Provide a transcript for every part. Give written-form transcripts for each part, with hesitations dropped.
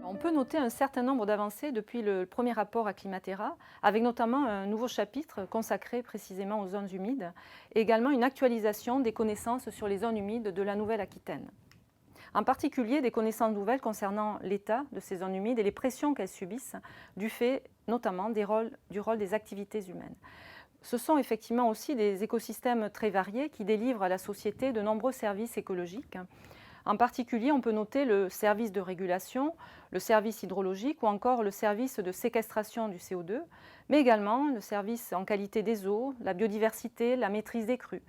On peut noter un certain nombre d'avancées depuis le premier rapport à Climatera, avec notamment un nouveau chapitre consacré précisément aux zones humides, et également une actualisation des connaissances sur les zones humides de la Nouvelle-Aquitaine. En particulier des connaissances nouvelles concernant l'état de ces zones humides et les pressions qu'elles subissent, du fait notamment du rôle des activités humaines. Ce sont effectivement aussi des écosystèmes très variés qui délivrent à la société de nombreux services écologiques. En particulier, on peut noter le service de régulation, le service hydrologique ou encore le service de séquestration du CO2, mais également le service en qualité des eaux, la biodiversité, la maîtrise des crues.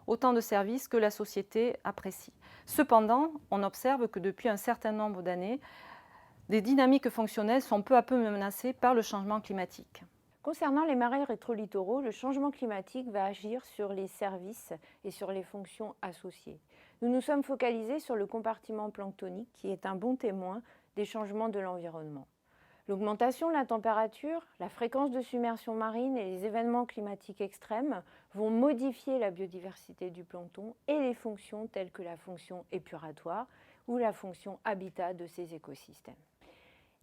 Autant de services que la société apprécie. Cependant, on observe que depuis un certain nombre d'années, des dynamiques fonctionnelles sont peu à peu menacées par le changement climatique. Concernant les marais rétrolittoraux, le changement climatique va agir sur les services et sur les fonctions associées. Nous nous sommes focalisés sur le compartiment planctonique qui est un bon témoin des changements de l'environnement. L'augmentation de la température, la fréquence de submersion marine et les événements climatiques extrêmes vont modifier la biodiversité du plancton et les fonctions telles que la fonction épuratoire ou la fonction habitat de ces écosystèmes.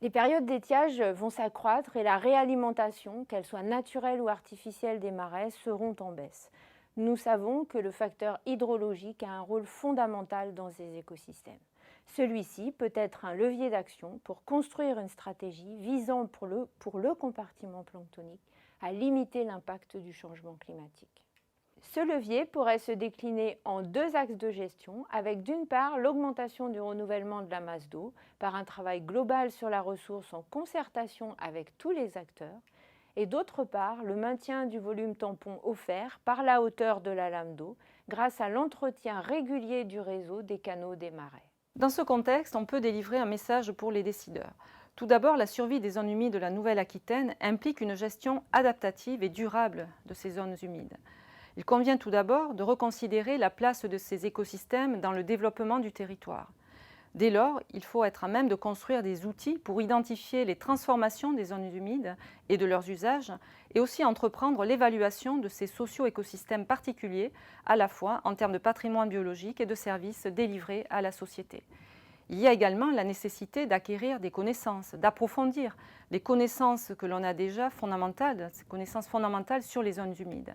Les périodes d'étiage vont s'accroître et la réalimentation, qu'elle soit naturelle ou artificielle des marais, seront en baisse. Nous savons que le facteur hydrologique a un rôle fondamental dans ces écosystèmes. Celui-ci peut être un levier d'action pour construire une stratégie visant pour le compartiment planctonique à limiter l'impact du changement climatique. Ce levier pourrait se décliner en deux axes de gestion, avec d'une part l'augmentation du renouvellement de la masse d'eau par un travail global sur la ressource en concertation avec tous les acteurs, et d'autre part le maintien du volume tampon offert par la hauteur de la lame d'eau grâce à l'entretien régulier du réseau des canaux des marais. Dans ce contexte, on peut délivrer un message pour les décideurs. Tout d'abord, la survie des zones humides de la Nouvelle-Aquitaine implique une gestion adaptative et durable de ces zones humides. Il convient tout d'abord de reconsidérer la place de ces écosystèmes dans le développement du territoire. Dès lors, il faut être à même de construire des outils pour identifier les transformations des zones humides et de leurs usages, et aussi entreprendre l'évaluation de ces socio-écosystèmes particuliers, à la fois en termes de patrimoine biologique et de services délivrés à la société. Il y a également la nécessité d'acquérir des connaissances, d'approfondir les connaissances que l'on a déjà fondamentales, ces connaissances fondamentales sur les zones humides.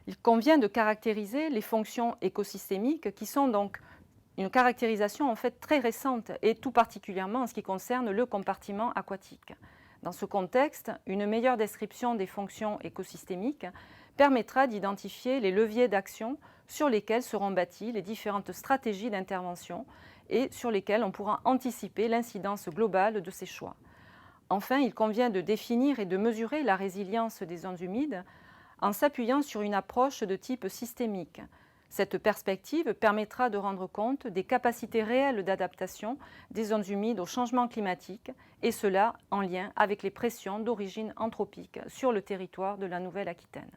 Il convient de caractériser les fonctions écosystémiques qui sont donc une caractérisation en fait très récente et tout particulièrement en ce qui concerne le compartiment aquatique. Dans ce contexte, une meilleure description des fonctions écosystémiques permettra d'identifier les leviers d'action sur lesquels seront bâties les différentes stratégies d'intervention et sur lesquelles on pourra anticiper l'incidence globale de ces choix. Enfin, il convient de définir et de mesurer la résilience des zones humides en s'appuyant sur une approche de type systémique. Cette perspective permettra de rendre compte des capacités réelles d'adaptation des zones humides au changement climatique, et cela en lien avec les pressions d'origine anthropique sur le territoire de la Nouvelle-Aquitaine.